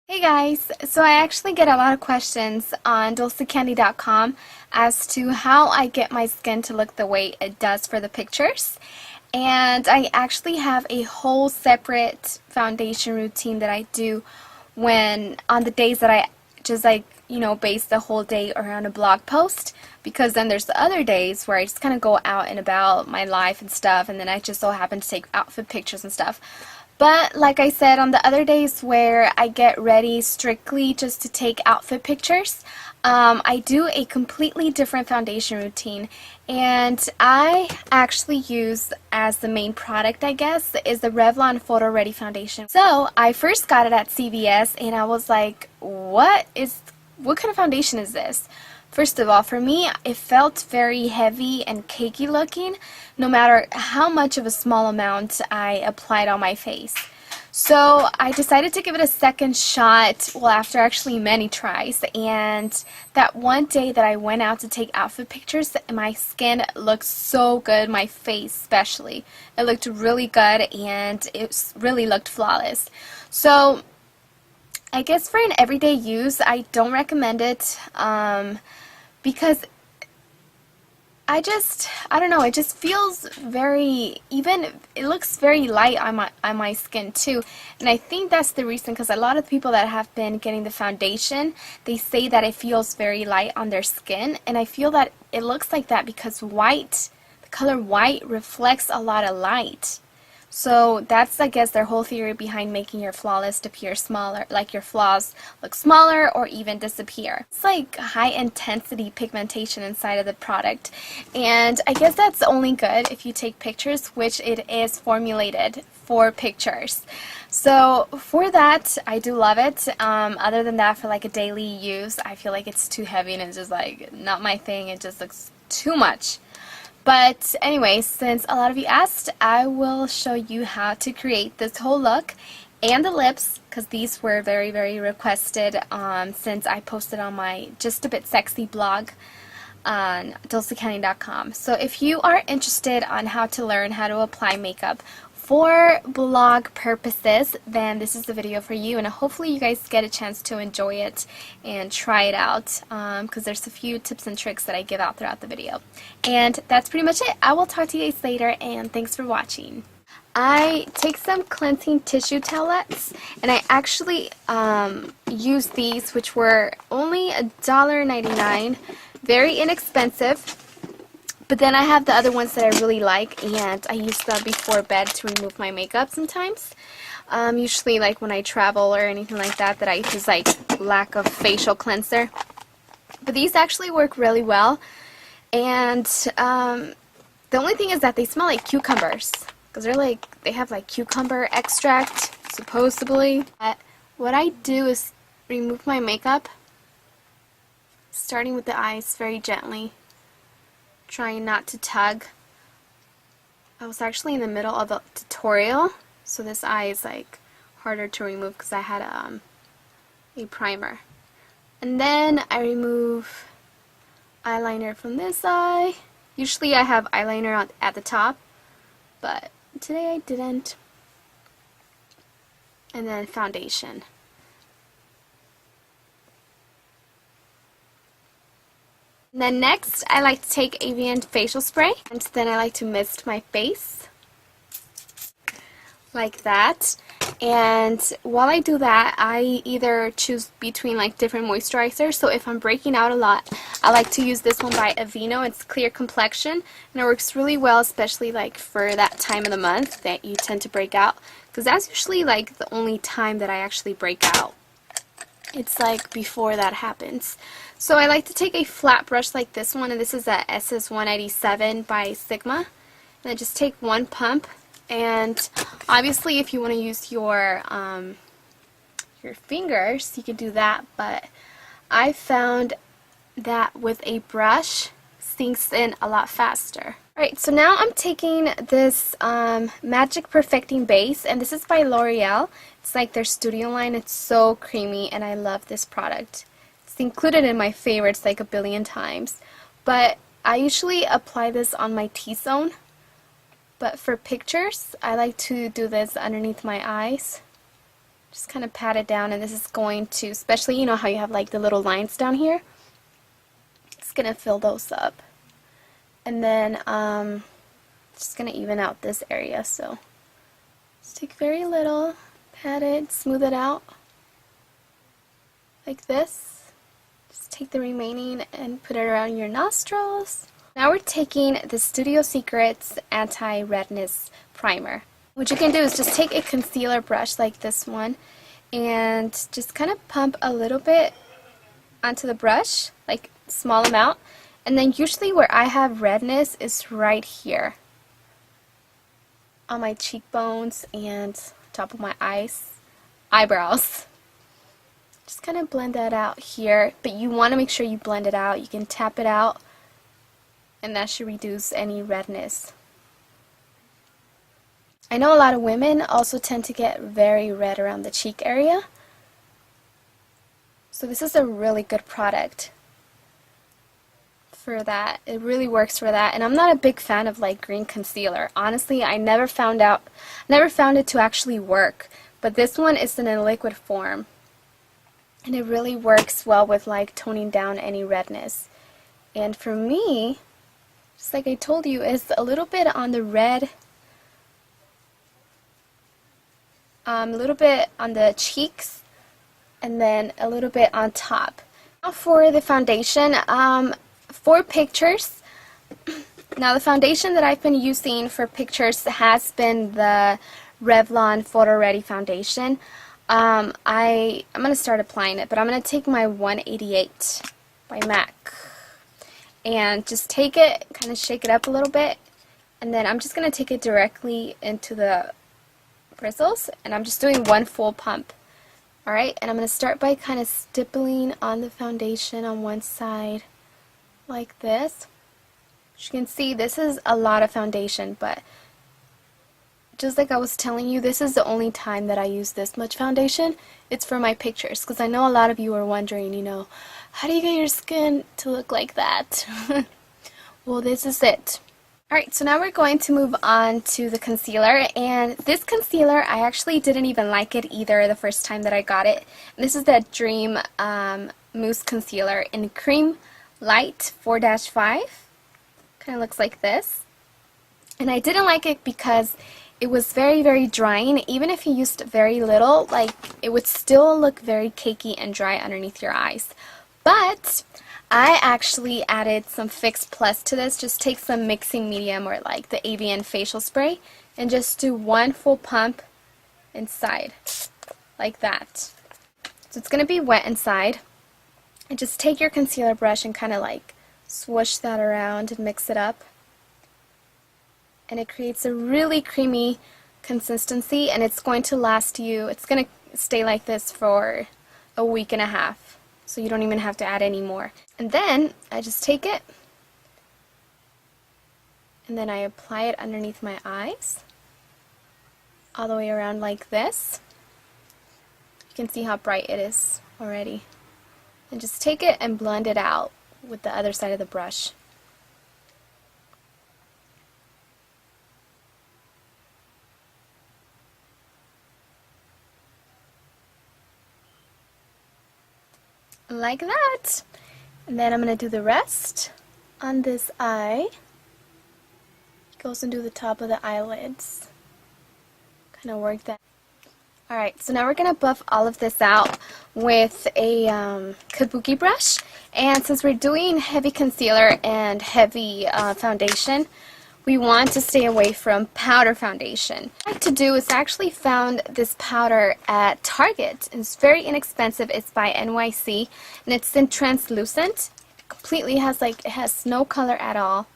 Hey guys, so I actually get a lot of questions on dulcecandy.com as to how I get my skin to look the way it does for the pictures. And I actually have a whole separate foundation routine that I do when on the days that I just base the whole day around a blog post, because then there's the other days where I just kind of go out and about my life and stuff, and then I just so happen to take outfit pictures and stuff. But like I said, on the other days where I get ready strictly just to take outfit pictures, I do a completely different foundation routine. And I actually use as the main product, I guess, is the Revlon Photo Ready Foundation. So I first got it at CVS and I was like, what kind of foundation is this? First of all, for me, it felt very heavy and cakey looking, no matter how much of a small amount I applied on my face. So I decided to give it a second shot, well, after actually many tries, and that one day that I went out to take outfit pictures, my skin looked so good, my face especially. It looked really good and it really looked flawless. So I guess for an everyday use, I don't recommend it because I don't know, it just feels it looks very light on my skin too. And I think that's the reason, because a lot of people that have been getting the foundation, they say that it feels very light on their skin. And I feel that it looks like that because the color white reflects a lot of light. So that's, I guess, their whole theory behind making your flawless appear smaller, like your flaws look smaller or even disappear. It's like high intensity pigmentation inside of the product, and I guess that's only good if you take pictures, which it is formulated for pictures. So for that, I do love it. Other than that, for like a daily use, I feel like it's too heavy and it's just like not my thing. It just looks too much. But anyway, since a lot of you asked, I will show you how to create this whole look and the lips, because these were very, very requested since I posted on my Just a Bit Sexy blog on dulcecandy.com. So if you are interested on how to learn how to apply makeup for blog purposes, then this is the video for you, and hopefully you guys get a chance to enjoy it and try it out, because there's a few tips and tricks that I give out throughout the video. And that's pretty much it. I will talk to you guys later, and thanks for watching. I take some cleansing tissue towelettes, and I actually use these, which were only $1.99, very inexpensive. But then I have the other ones that I really like, and I use them before bed to remove my makeup sometimes. Usually like when I travel or anything like that I use like lack of facial cleanser. But these actually work really well, and the only thing is that they smell like cucumbers, because they have like cucumber extract, supposedly. But what I do is remove my makeup, starting with the eyes very gently, trying not to tug. I was actually in the middle of the tutorial, so this eye is like harder to remove because I had a primer. And then I remove eyeliner from this eye. Usually I have eyeliner at the top, but today I didn't. And then foundation. And then next, I like to take Avient facial spray, and then I like to mist my face like that. And while I do that, I either choose between like different moisturizers. So if I'm breaking out a lot, I like to use this one by Aveeno. It's Clear Complexion, and it works really well, especially like for that time of the month that you tend to break out, because that's usually like the only time that I actually break out. It's like before that happens. So I like to take a flat brush like this one, and this is a SS187 by Sigma. And I just take one pump, and obviously if you want to use your fingers, you could do that, but I found that with a brush, sinks in a lot faster. Alright, so now I'm taking this Magic Perfecting Base, and this is by L'Oreal. It's like their studio line. It's so creamy, and I love this product. It's included in my favorites like a billion times. But I usually apply this on my T-zone. But for pictures, I like to do this underneath my eyes. Just kind of pat it down, and this is going to, especially, you know how you have like the little lines down here? It's going to fill those up. And then, just going to even out this area, so just take very little, pat it, smooth it out, like this. Just take the remaining and put it around your nostrils. Now we're taking the Studio Secrets Anti-Redness Primer. What you can do is just take a concealer brush like this one and just kind of pump a little bit onto the brush, like small amount. And then usually where I have redness is right here on my cheekbones and top of my eyebrows. Just kind of blend that out here, but you want to make sure you blend it out. You can tap it out, and that should reduce any redness. I know a lot of women also tend to get very red around the cheek area, so this is a really good product for that. It really works for that. And I'm not a big fan of like green concealer. Honestly, I never found it to actually work, but this one is in a liquid form, and it really works well with like toning down any redness. And for me, just like I told you, is a little bit on the red, a little bit on the cheeks, and then a little bit on top. Now for the foundation, for pictures, now the foundation that I've been using for pictures has been the Revlon Photo Ready foundation. I'm going to start applying it, but I'm going to take my 188 by MAC. And just take it, kind of shake it up a little bit, and then I'm just going to take it directly into the bristles, and I'm just doing one full pump. Alright, and I'm going to start by kind of stippling on the foundation on one side, like this. As you can see, this is a lot of foundation, but just like I was telling you, this is the only time that I use this much foundation. It's for my pictures, because I know a lot of you are wondering, you know, how do you get your skin to look like that? Well, this is it. Alright, so now we're going to move on to the concealer, and this concealer, I actually didn't even like it either the first time that I got it. And this is the Dream Mousse Concealer in Cream Light 4-5. Kind of looks like this. And I didn't like it because it was very, very drying. Even if you used very little, like, it would still look very cakey and dry underneath your eyes. But I actually added some Fix Plus to this. Just take some mixing medium or like the Avian facial spray and just do one full pump inside, like that. So it's going to be wet inside. And just take your concealer brush and kind of like swoosh that around and mix it up. And it creates a really creamy consistency, and it's going to last you, it's going to stay like this for a week and a half. So you don't even have to add any more. And then I just take it and then I apply it underneath my eyes all the way around like this. You can see how bright it is already. And just take it and blend it out with the other side of the brush. Like that. And then I'm going to do the rest on this eye. Goes into the top of the eyelids. Kind of work that. Alright, so now we're going to buff all of this out with a kabuki brush. And since we're doing heavy concealer and heavy foundation, we want to stay away from powder foundation. What I like to do is I actually found this powder at Target. It's very inexpensive. It's by NYC, and it's in translucent. It completely has it has no color at all.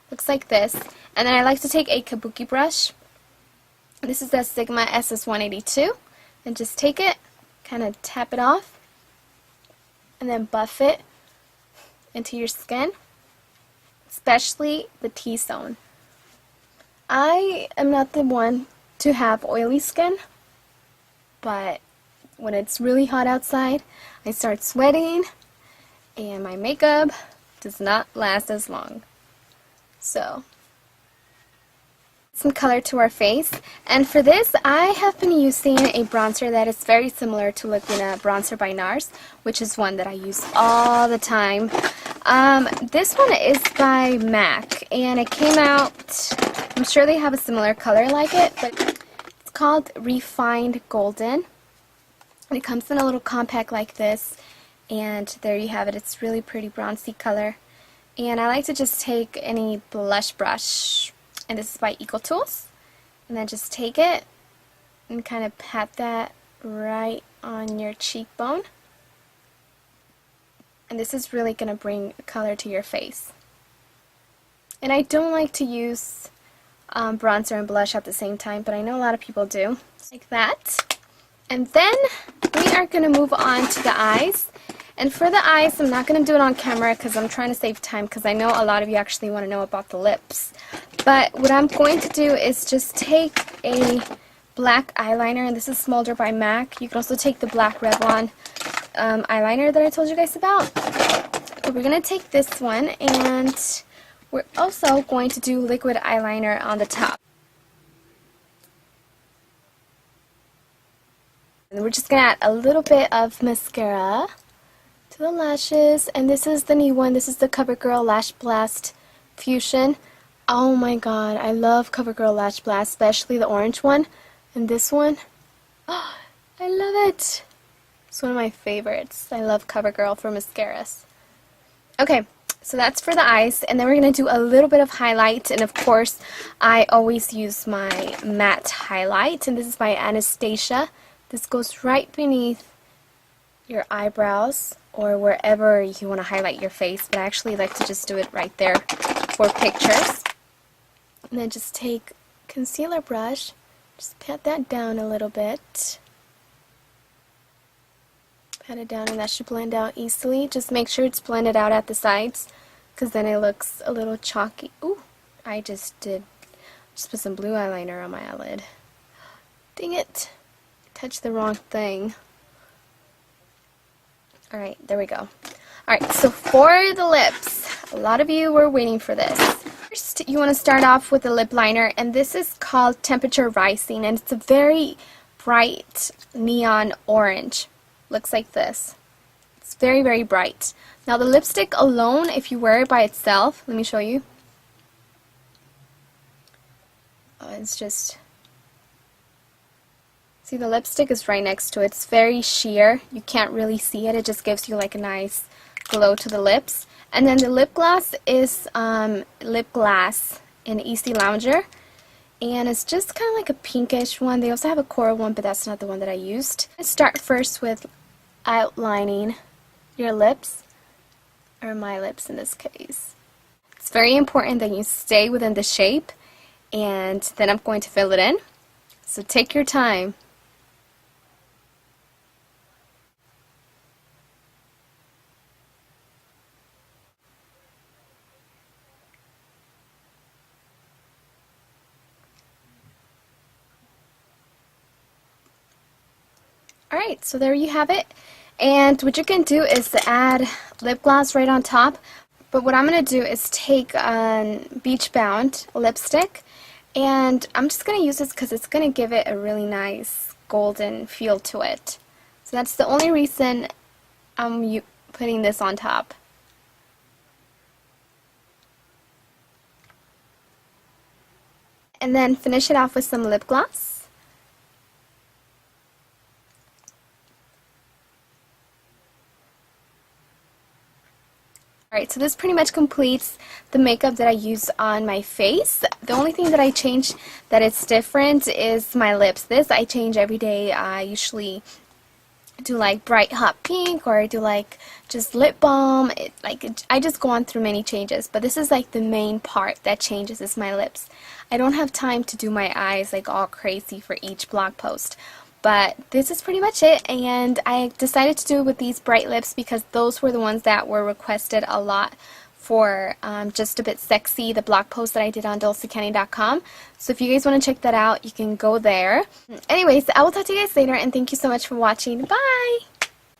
Looks like this. And then I like to take a kabuki brush. This is the Sigma SS182, and just take it, kind of tap it off, and then buff it into your skin, especially the T-zone. I am not the one to have oily skin, but when it's really hot outside, I start sweating, and my makeup does not last as long. So, some color to our face. And for this, I have been using a bronzer that is very similar to Laguna Bronzer by NARS, which is one that I use all the time. This one is by MAC, and it came out, I'm sure they have a similar color like it, but it's called Refined Golden. And it comes in a little compact like this, and there you have it. It's really pretty bronzy color. And I like to just take any blush brush, and this is by EcoTools, and then just take it and kind of pat that right on your cheekbone. And this is really going to bring color to your face. And I don't like to use bronzer and blush at the same time, but I know a lot of people do. Like that. And then we are going to move on to the eyes. And for the eyes, I'm not going to do it on camera because I'm trying to save time, because I know a lot of you actually want to know about the lips. But what I'm going to do is just take a black eyeliner, and this is Smolder by MAC. You can also take the black Revlon eyeliner that I told you guys about. But we're going to take this one, and we're also going to do liquid eyeliner on the top. And we're just going to add a little bit of mascara to the lashes, and this is the new one. This is the CoverGirl Lash Blast Fusion. Oh my god, I love CoverGirl Lash Blast, especially the orange one. And this one, oh, I love it. It's one of my favorites. I love CoverGirl for mascaras. Okay, so that's for the eyes, and then we're going to do a little bit of highlight, and of course, I always use my matte highlight, and this is by Anastasia. This goes right beneath your eyebrows or wherever you want to highlight your face, but I actually like to just do it right there for pictures. And then just take concealer brush, just pat that down a little bit. Pat it down, and that should blend out easily. Just make sure it's blended out at the sides, because then it looks a little chalky. Ooh, I just put some blue eyeliner on my eyelid. Dang it. Touched the wrong thing. Alright, there we go. Alright, so for the lips, a lot of you were waiting for this. First, you want to start off with a lip liner, and this is called Temperature Rising, and it's a very bright neon orange. Looks like this. It's very, very bright. Now the lipstick alone, if you wear it by itself, let me show you. Oh, it's just... See, the lipstick is right next to it. It's very sheer. You can't really see it. It just gives you like a nice glow to the lips. And then the lip gloss is Lip Glass in Easy Lounger. And it's just kind of like a pinkish one. They also have a coral one, but that's not the one that I used. Let's start first with outlining your lips, or my lips in this case. It's very important that you stay within the shape, and then I'm going to fill it in. So take your time. Alright, so there you have it. And what you can do is to add lip gloss right on top. But what I'm going to do is take Beach Bound lipstick, and I'm just going to use this because it's going to give it a really nice golden feel to it. So that's the only reason I'm putting this on top. And then finish it off with some lip gloss. Alright, so this pretty much completes the makeup that I use on my face. The only thing that I change that it's different is my lips. This I change every day. I usually do like bright hot pink, or I do like just lip balm. I just go on through many changes, but this is like the main part that changes is my lips. I don't have time to do my eyes like all crazy for each blog post. But this is pretty much it, and I decided to do it with these bright lips because those were the ones that were requested a lot for Just a Bit Sexy, the blog post that I did on DulceCandy.com. So if you guys want to check that out, you can go there. Anyways, I will talk to you guys later, and thank you so much for watching. Bye!